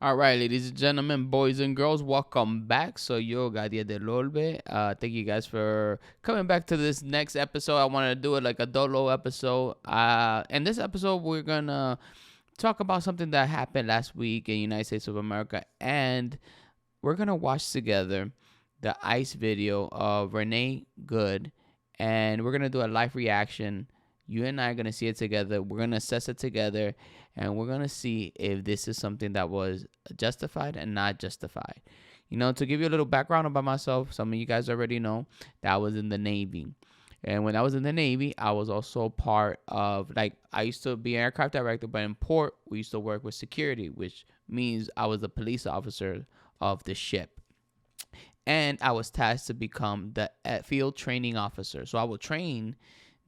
All right, ladies and gentlemen, boys and girls, welcome back. So yo, Gadiel. Thank you guys for coming back to this next episode. I wanted to do it like a dolo episode. In this episode, we're gonna talk about something that happened last week in the United States of America, and we're gonna watch together the ICE video of Renee Good, and we're gonna do a live reaction. You and I are gonna see it together. We're gonna assess it together, and we're gonna see if this is something that was justified and not justified. You know, to give you a little background about myself, some of you guys already know that I was in the Navy. And when I was in the Navy, I was also part of, like, I used to be an aircraft director, but in port, we used to work with security, which means I was a police officer of the ship. And I was tasked to become the field training officer. So I would train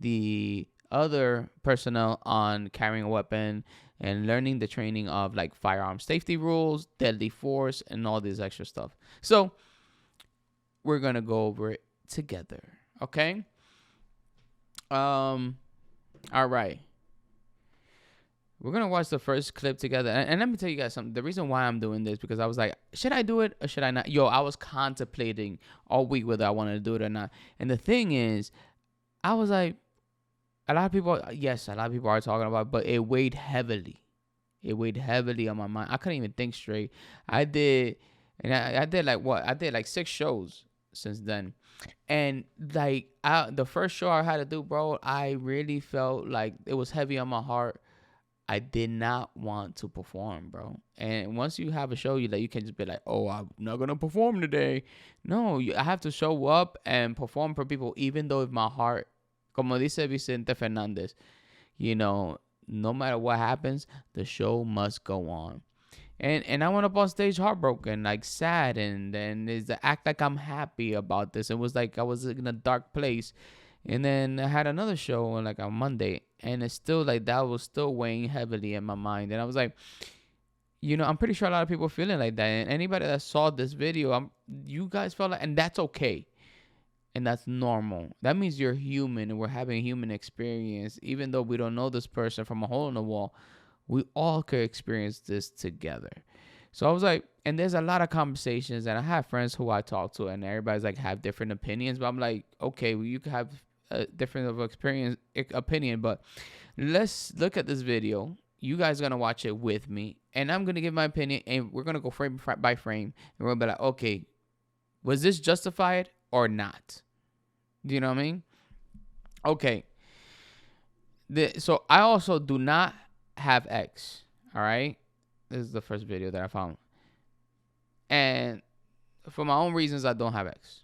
the other personnel on carrying a weapon and learning the training of like firearm safety rules, deadly force, and all this extra stuff. So we're gonna go over it together. Okay. All right. We're gonna watch the first clip together, and let me tell you guys something. The reason why I'm doing this because I was like, should I do it or should I not? Yo, I was contemplating all week whether I wanted to do it or not. And the thing is, I was like, a lot of people are talking about it, but it weighed heavily. It weighed heavily on my mind. I couldn't even think straight. I did like 6 shows since then. And like the first show I had to do, bro, I really felt like it was heavy on my heart. I did not want to perform, bro. And once you have a show, you can just be like, oh, I'm not gonna perform today. No, I have to show up and perform for people, even though if my heart, como dice Vicente Fernandez, you know, no matter what happens, the show must go on. And I went up on stage heartbroken, like sad, and then is the act like I'm happy about this. It was like I was in a dark place. And then I had another show on like on Monday, and it's still like that was still weighing heavily in my mind. And I was like, you know, I'm pretty sure a lot of people feeling like that. And anybody that saw this video, you guys felt like, and that's okay. And that's normal. That means you're human and we're having a human experience. Even though we don't know this person from a hole in the wall, we all could experience this together. So I was like, and there's a lot of conversations, and I have friends who I talk to, and everybody's like have different opinions. But I'm like, okay, well, you could have a different of opinion, but let's look at this video. You guys are gonna watch it with me, and I'm gonna give my opinion, and we're gonna go frame by frame, and we're gonna be like, okay, was this justified or not? Do you know what I mean? Okay. So I also do not have X. All right. This is the first video that I found. And for my own reasons, I don't have X.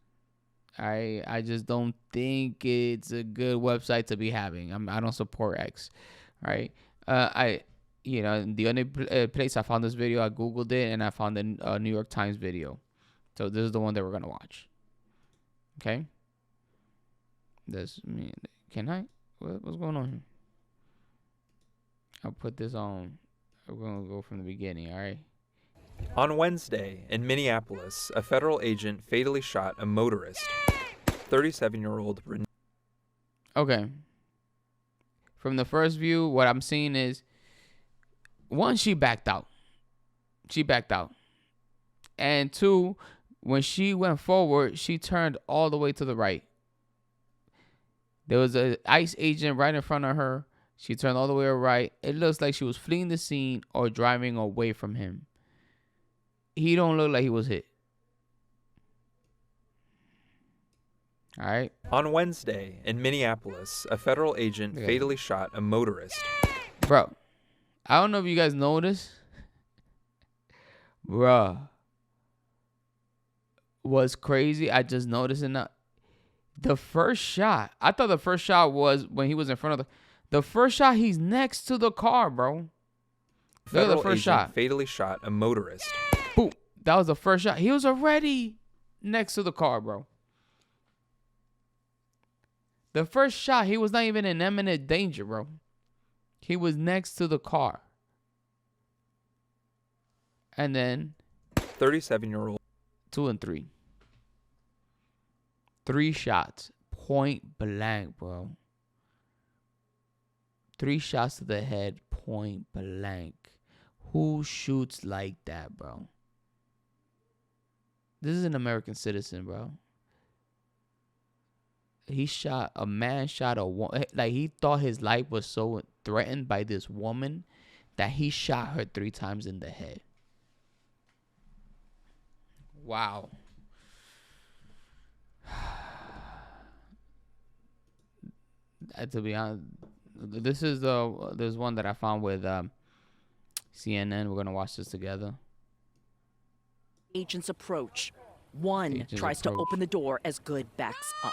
I just don't think it's a good website to be having. I don't support X. Right. The only place I found this video, I Googled it and I found the New York Times video. So this is the one that we're going to watch. Okay. Can I? What's going on here? I'll put this on. We're going to go from the beginning, all right? On Wednesday, in Minneapolis, a federal agent fatally shot a motorist, 37-year-old Renee. Okay. From the first view, what I'm seeing is, one, she backed out. And two, when she went forward, she turned all the way to the right. There was an ICE agent right in front of her. She turned all the way right. It looks like she was fleeing the scene or driving away from him. He don't look like he was hit. All right. On Wednesday, in Minneapolis, a federal agent fatally shot a motorist. Bro, I don't know if you guys noticed. Bruh. What's crazy, I just noticed it now. The first shot, I thought the first shot was when he was in front of the first shot, he's next to the car, bro. Federal the first shot fatally shot a motorist. Boom. That was the first shot. He was already next to the car, bro. The first shot, he was not even in imminent danger, bro. He was next to the car. And then 37-year-old 2 and 3. 3 shots. Point blank, bro. 3 shots to the head. Point blank. Who shoots like that, bro? This is an American citizen, bro. A man shot a woman. Like, he thought his life was so threatened by this woman that he shot her 3 times in the head. Wow. To be honest, there's one that I found with CNN. We're gonna watch this together. Agents approach. One tries to open the door as Good backs up.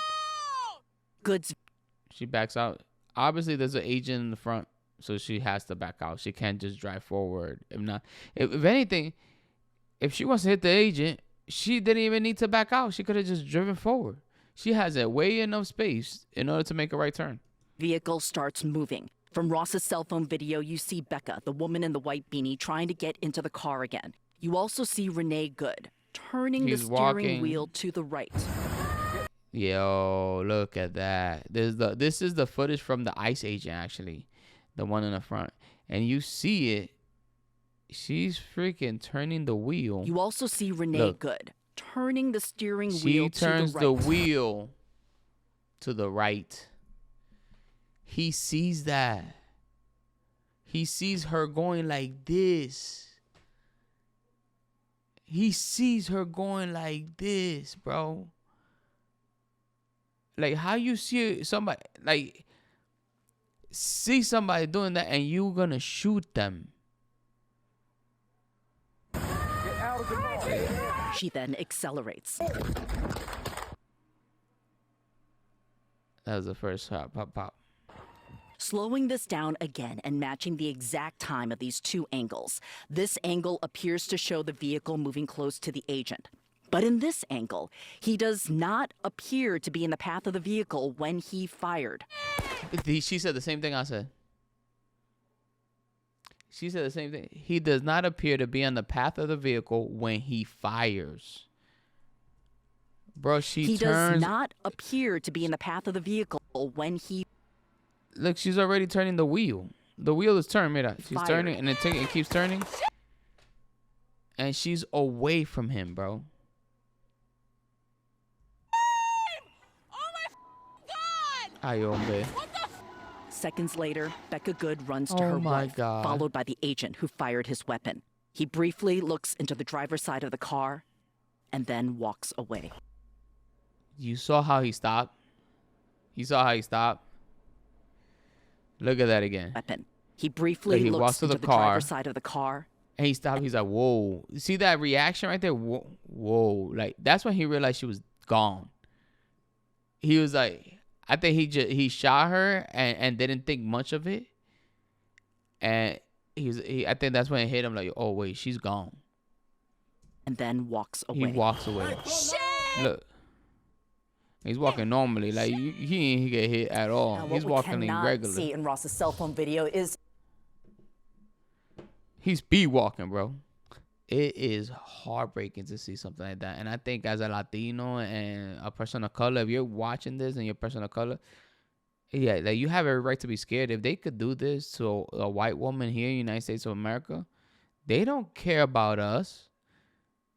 She backs out. Obviously, there's an agent in the front, so she has to back out. She can't just drive forward. If anything, if she wants to hit the agent, she didn't even need to back out. She could have just driven forward. She has a way enough space in order to make a right turn. Vehicle starts moving. From Ross's cell phone video, you see Becca, the woman in the white beanie, trying to get into the car again. You also see Renee Good turning the steering wheel to the right. Yo, look at that. This is the footage from the ICE agent, actually, the one in the front, and you see it. She's freaking turning the wheel. You also see Renee Good turning the steering wheel to the right. She turns the wheel to the right. He sees that. He sees her going like this. He sees her going like this, bro. Like, how you see somebody, like, see somebody doing that and you gonna shoot them? She then accelerates. That was the first shot. Pop, pop. Slowing this down again and matching the exact time of these 2 angles. This angle appears to show the vehicle moving close to the agent. But in this angle, he does not appear to be in the path of the vehicle when he fired. She said the same thing I said. She said the same thing. He does not appear to be on the path of the vehicle when he fires. Bro, he does not appear to be in the path of the vehicle when he... Look, she's already turning the wheel. The wheel is turned. Mira. She's turning, and it keeps turning. And she's away from him, bro. Oh my God! Ay, hombre. Seconds later, Becca Good runs to her wife, followed by the agent who fired his weapon. He briefly looks into the driver's side of the car and then walks away. You saw how he stopped? You saw how he stopped? Look at that again. Weapon. He briefly looks into the driver's side of the car. And he stopped. He's like, whoa. You see that reaction right there? Whoa. Whoa. Like, that's when he realized she was gone. He was like, I think he shot her and didn't think much of it. And I think that's when it hit him like, oh, wait, she's gone. And then walks away. He walks away. Shit! Look. He's walking normally. Like, he ain't get hit at all. He's walking regularly. What we cannot see in Ross's cell phone video is... He's speed walking, bro. It is heartbreaking to see something like that. And I think as a Latino and a person of color, if you're watching this and you're a person of color, yeah, like, you have every right to be scared. If they could do this to a white woman here in the United States of America, they don't care about us.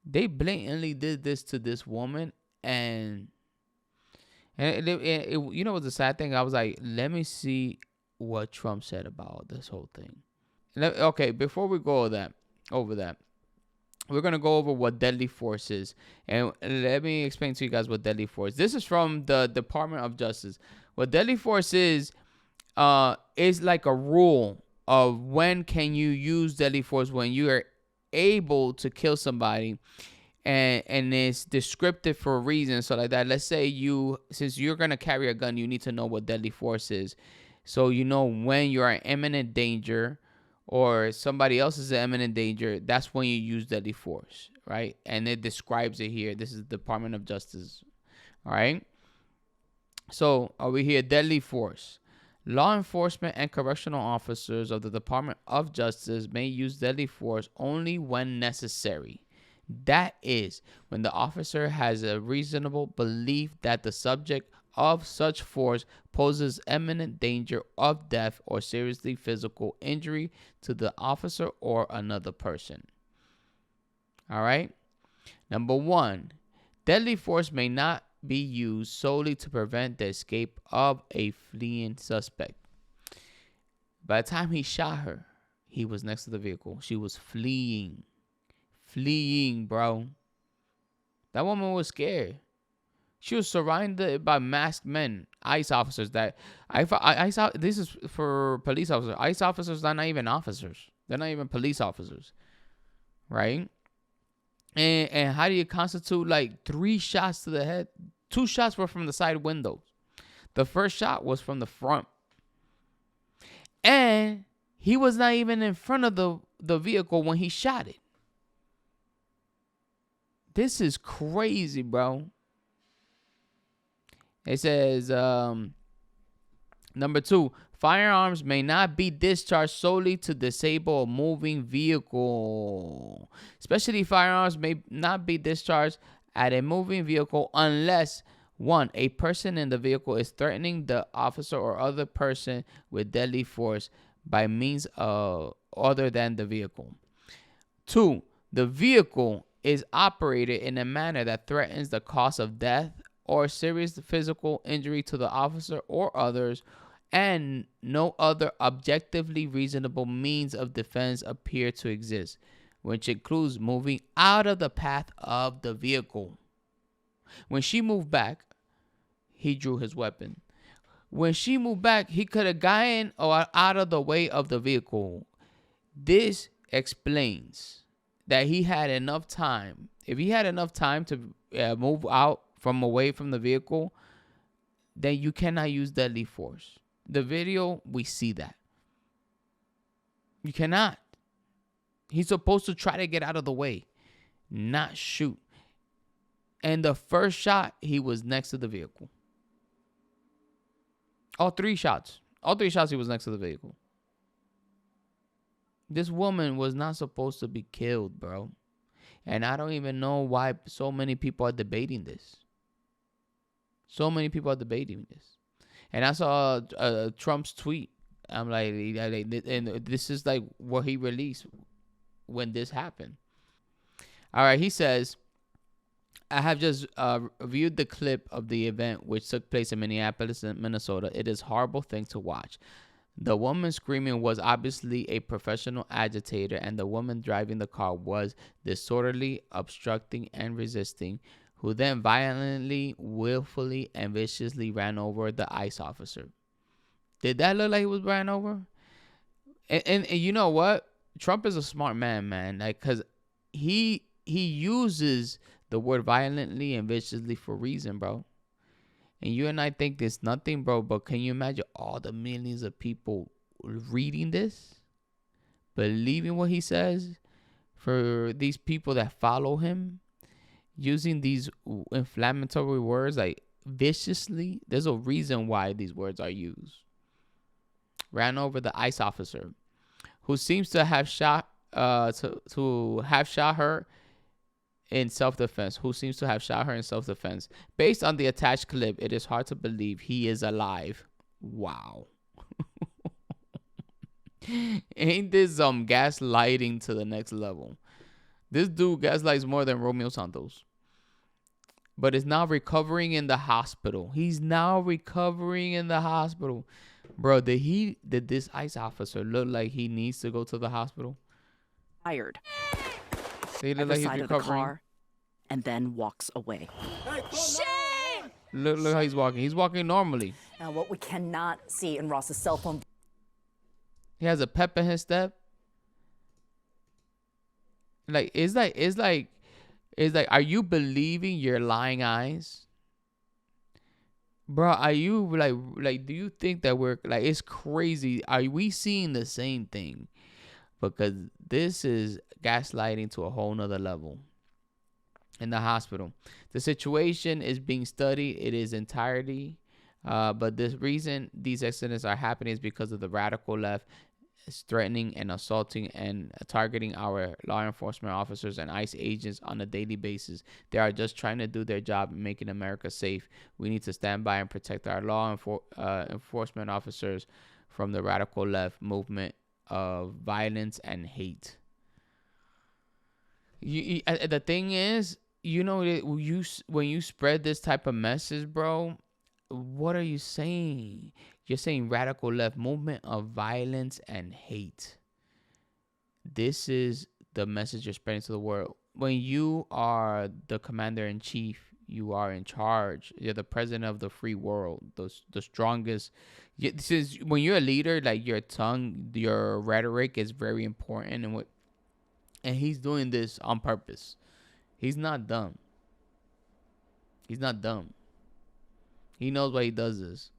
They blatantly did this to this woman. And you know what's the sad thing? I was like, let me see what Trump said about this whole thing. Okay, before we go over that, we're going to go over what deadly force is. And let me explain to you guys what deadly force is. This is from the Department of Justice. What deadly force is like a rule of when can you use deadly force when you are able to kill somebody. And it's descriptive for a reason. So like that, let's say since you're going to carry a gun, you need to know what deadly force is. So you know when you're in imminent danger or somebody else is in imminent danger, that's when you use deadly force, right? And it describes it here. This is the Department of Justice, all right? So over here, deadly force. Law enforcement and correctional officers of the Department of Justice may use deadly force only when necessary. That is when the officer has a reasonable belief that the subject of such force poses imminent danger of death or seriously physical injury to the officer or another person. All right. Number 1, deadly force may not be used solely to prevent the escape of a fleeing suspect. By the time he shot her, he was next to the vehicle. She was fleeing. Fleeing, bro. That woman was scared. She was surrounded by masked men, ICE officers. This is for police officers. ICE officers, they're not even officers. They're not even police officers, right? And how do you constitute like 3 shots to the head? 2 shots were from the side windows. The first shot was from the front. And he was not even in front of the vehicle when he shot it. This is crazy, bro. It says, number 2, firearms may not be discharged solely to disable a moving vehicle. Especially firearms may not be discharged at a moving vehicle unless 1, a person in the vehicle is threatening the officer or other person with deadly force by means other than the vehicle. 2, the vehicle is operated in a manner that threatens the cause of death or serious physical injury to the officer or others, and no other objectively reasonable means of defense appear to exist, which includes moving out of the path of the vehicle. When she moved back, he drew his weapon. When she moved back, he could have gotten out of the way of the vehicle. This explains that he had enough time. If he had enough time to move out from away from the vehicle, then you cannot use deadly force. The video, we see that. You cannot. He's supposed to try to get out of the way, not shoot. And the first shot, he was next to the vehicle. All 3 shots, he was next to the vehicle. This woman was not supposed to be killed, bro. And I don't even know why so many people are debating this. So many people are debating this. And I saw Trump's tweet. I'm like, and this is like what he released when this happened. All right, he says, I have just viewed the clip of the event which took place in Minneapolis, Minnesota. It is a horrible thing to watch. The woman screaming was obviously a professional agitator, and the woman driving the car was disorderly, obstructing, and resisting, who then violently, willfully, and viciously ran over the ICE officer. Did that look like he was ran over? And you know what? Trump is a smart man. Like, because he uses the word violently and viciously for reason, bro. And you and I think there's nothing, bro. But can you imagine all the millions of people reading this, believing what he says, for these people that follow him, using these inflammatory words like viciously? There's a reason why these words are used. Ran over the ICE officer, who seems to have shot her in self-defense. Based on the attached clip, it is hard to believe he is alive. Wow. Ain't this gaslighting to the next level? This dude gaslights more than Romeo Santos. But is now recovering in the hospital. Bro, did this ICE officer look like he needs to go to the hospital? Tired. He look At like the he's side of the recovering. car, and then walks away. Shame! Look how he's walking. He's walking normally. Now, what we cannot see in Ross's cell phone. He has a pep in his step. Like, it's like, are you believing your lying eyes? Bro, are you like, do you think that we're like, it's crazy? Are we seeing the same thing? Because this is gaslighting to a whole nother level. In the hospital, the situation is being studied. It is entirety. But the reason these accidents are happening is because of the radical left is threatening and assaulting and targeting our law enforcement officers and ICE agents on a daily basis. They are just trying to do their job and making America safe. We need to stand by and protect our law enforcement officers from the radical left movement of violence and hate. The thing is, when you spread this type of message, bro, what are you saying? You're saying radical left movement of violence and hate. This is the message you're spreading to the world. When you are the commander in chief, you are in charge. You're the president of the free world, the strongest. This is when you're a leader. Like, your tongue, your rhetoric is very important, and he's doing this on purpose. He's not dumb. He's not dumb. He knows why he does this.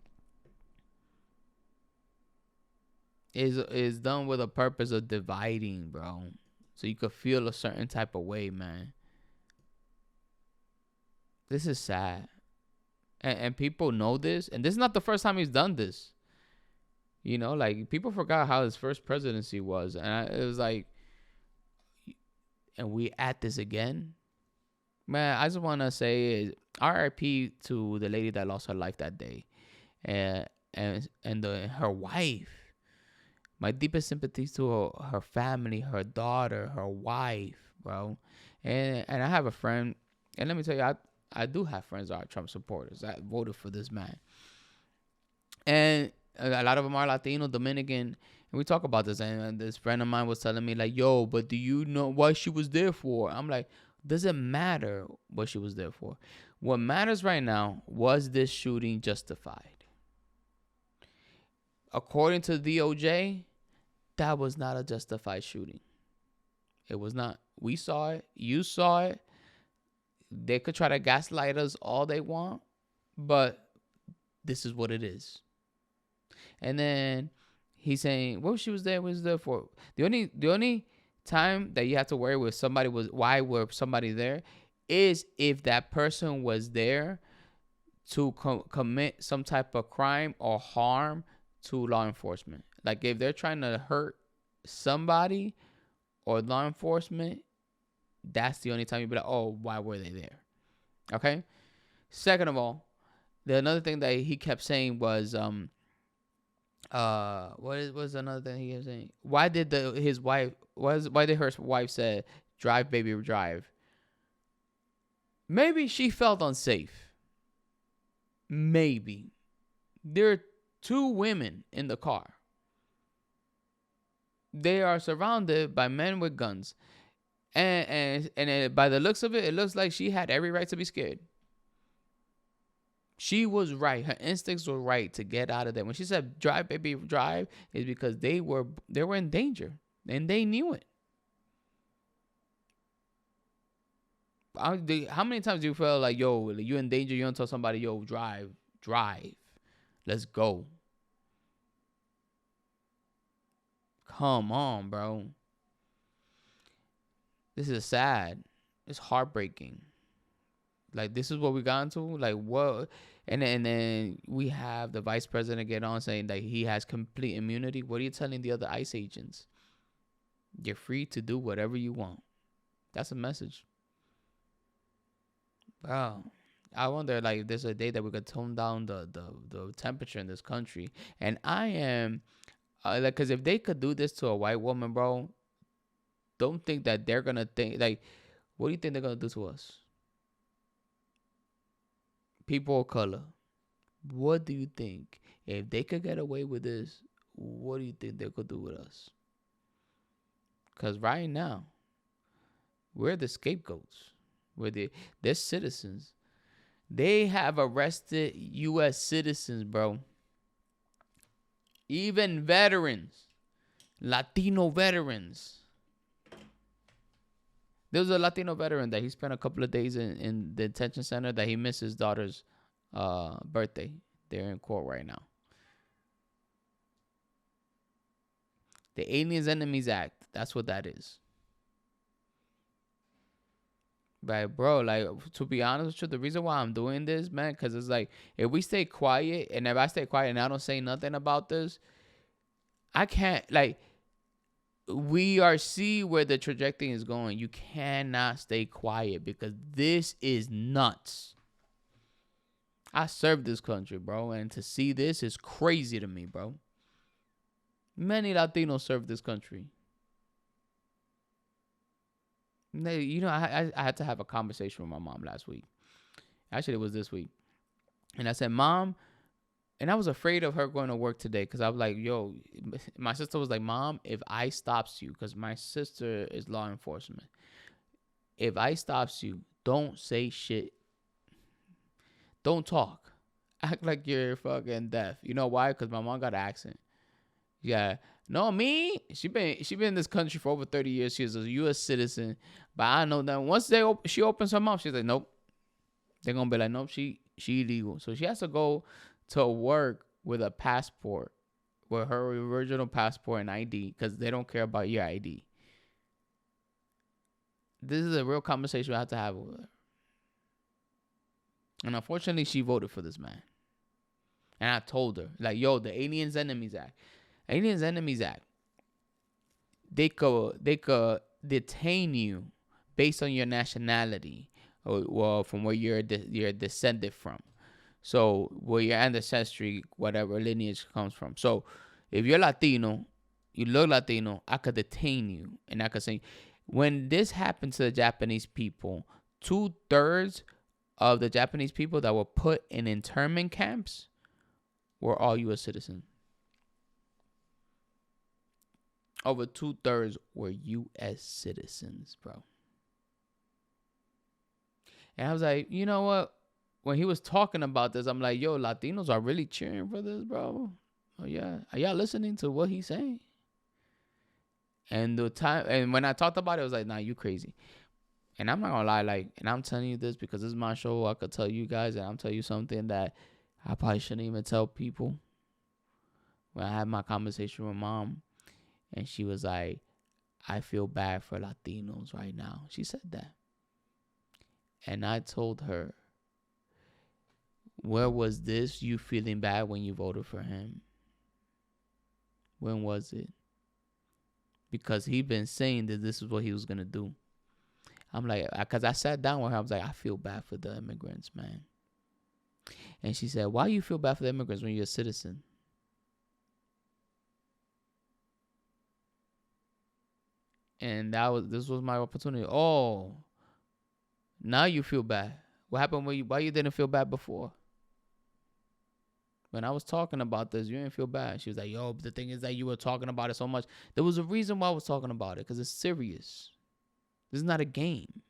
Is done with a purpose of dividing, bro. So you could feel a certain type of way, man. This is sad. And people know this. And this is not the first time he's done this. Like, people forgot how his first presidency was. And it was like, and we at this again. Man, I just want to say RIP to the lady that lost her life that day. And her wife. My deepest sympathies to her family, her daughter, her wife, bro. And I have a friend, and let me tell you, I do have friends that are Trump supporters that voted for this man. And a lot of them are Latino, Dominican, and we talk about this. And this friend of mine was telling me, like, yo, but do you know what she was there for? I'm like, doesn't matter what she was there for. What matters right now, was this shooting justified? According to the DOJ, that was not a justified shooting. It was not. We saw it. You saw it. They could try to gaslight us all they want, but this is what it is. And then he's saying, "What she was there? Was there for?" The only time that you have to worry with somebody was why were somebody there, is if that person was there to commit some type of crime or harm to law enforcement. Like, if they're trying to hurt somebody or law enforcement, that's the only time you'd be like, oh, why were they there? Okay. Second of all, another thing that he kept saying was, what was another thing he was saying? Why did her wife say, drive, baby, drive? Maybe she felt unsafe. Maybe. There are 2 women in the car. They are surrounded by men with guns. And by the looks of it looks like she had every right to be scared. She was right. Her instincts were right to get out of there. When she said, drive, baby, drive, is because they were in danger. And they knew it. How many times do you feel like, yo, you're in danger, you don't tell somebody, yo, drive. Let's go. Come on, bro. This is sad. It's heartbreaking. Like, this is what we got into. Like, what? And then we have the vice president get on saying that he has complete immunity. What are you telling the other ICE agents? You're free to do whatever you want. That's a message. Wow. I wonder, like, if there's a day that we could tone down the temperature in this country. And I am, because if they could do this to a white woman, bro, don't think that they're going to think, like, what do you think they're going to do to us? People of color. What do you think? If they could get away with this, what do you think they could do with us? Because right now, we're the scapegoats. They're citizens. They have arrested U.S. citizens, bro. Even veterans. Latino veterans. There was a Latino veteran that he spent a couple of days in the detention center that he missed his daughter's birthday. They're in court right now. The Aliens Enemies Act. That's what that is. Right, bro, like, to be honest with you, the reason why I'm doing this, man, because it's like, if we stay quiet, and if I stay quiet and I don't say nothing about this, I can't, like, we are see where the trajectory is going. You cannot stay quiet because this is nuts. I served this country, bro, and to see this is crazy to me, bro. Many Latinos serve this country. I had to have a conversation with my mom last week. Actually, it was this week. And I said, Mom, and I was afraid of her going to work today because I was like, yo, my sister was like, Mom, if I stops you, because my sister is law enforcement. If I stops you, don't say shit. Don't talk. Act like you're fucking deaf. You know why? Because my mom got an accent. Yeah. No, me. She been in this country for over 30 years. She's a U.S. citizen. But I know that once she opens her mouth, she's like, nope. They're gonna be like, nope, she illegal. So she has to go to work with a passport, with her original passport and ID, because they don't care about your ID. This is a real conversation we have to have with her. And unfortunately, she voted for this man. And I told her, like, yo, the Aliens Enemies Act. Aliens Enemies Act. They could detain you based on your nationality, or from where you're descended from. So where your ancestry, whatever lineage comes from. So if you're Latino, you look Latino, I could detain you. And I could say, when this happened to the Japanese people, 2/3 of the Japanese people that were put in internment camps were all U.S. citizens. Over 2/3 were U.S. citizens, bro. And I was like, you know what? When he was talking about this, I'm like, yo, Latinos are really cheering for this, bro. Oh, yeah. Are y'all listening to what he's saying? And when I talked about it, I was like, nah, you crazy. And I'm not gonna lie, like, and I'm telling you this because this is my show. I could tell you guys, and I'm telling you something that I probably shouldn't even tell people. When I had my conversation with Mom, and she was like, I feel bad for Latinos right now. She said that. And I told her, where was this you feeling bad when you voted for him? When was it? Because he been saying that this is what he was going to do. I'm like, because I sat down with her. I was like, I feel bad for the immigrants, man. And she said, why you feel bad for the immigrants when you're a citizen? And this was my opportunity. Oh, now you feel bad. What happened why you didn't feel bad before? When I was talking about this, you didn't feel bad. She was like, yo, but the thing is that you were talking about it so much. There was a reason why I was talking about it, because it's serious. This is not a game.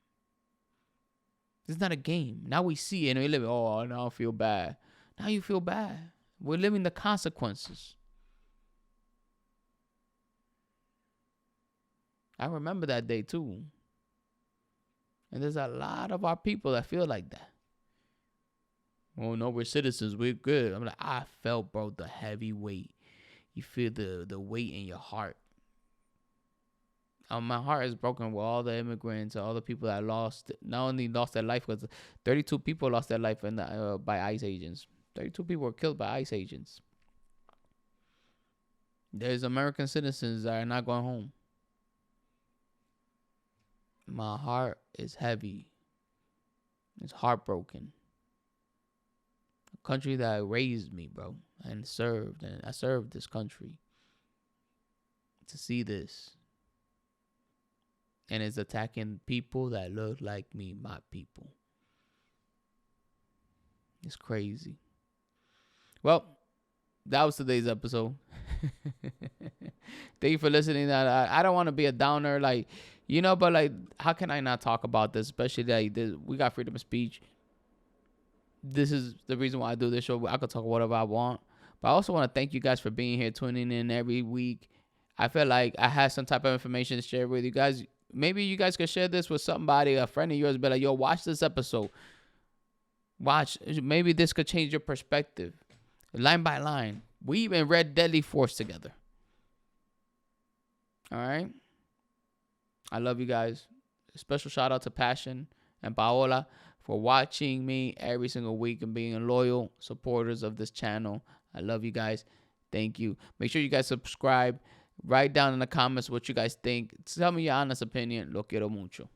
This is not a game. Now we see it and we live it. Oh, now I feel bad. Now you feel bad. We're living the consequences. I remember that day too. And there's a lot of our people that feel like that. Oh no, we're citizens. We're good. I'm like, I felt, bro, the heavy weight. You feel the weight in your heart. My heart is broken with all the immigrants, all the people that not only lost their life, because 32 people lost their life by ICE agents. 32 people were killed by ICE agents. There's American citizens that are not going home. My heart is heavy. It's heartbroken. A country that raised me, bro, and I served this country. To see this. And it's attacking people that look like me, my people. It's crazy. Well, that was today's episode. Thank you for listening. I don't want to be a downer, like, but like, how can I not talk about this? Especially like this, we got freedom of speech. This is the reason why I do this show. I could talk whatever I want. But I also want to thank you guys for being here, tuning in every week. I feel like I had some type of information to share with you guys. Maybe you guys could share this with somebody, a friend of yours, be like, yo, watch this episode. Watch. Maybe this could change your perspective. Line by line. We even read Deadly Force together. All right? I love you guys. A special shout out to Passion and Paola for watching me every single week and being loyal supporters of this channel. I love you guys. Thank you. Make sure you guys subscribe. Write down in the comments what you guys think. Tell me your honest opinion. Lo quiero mucho.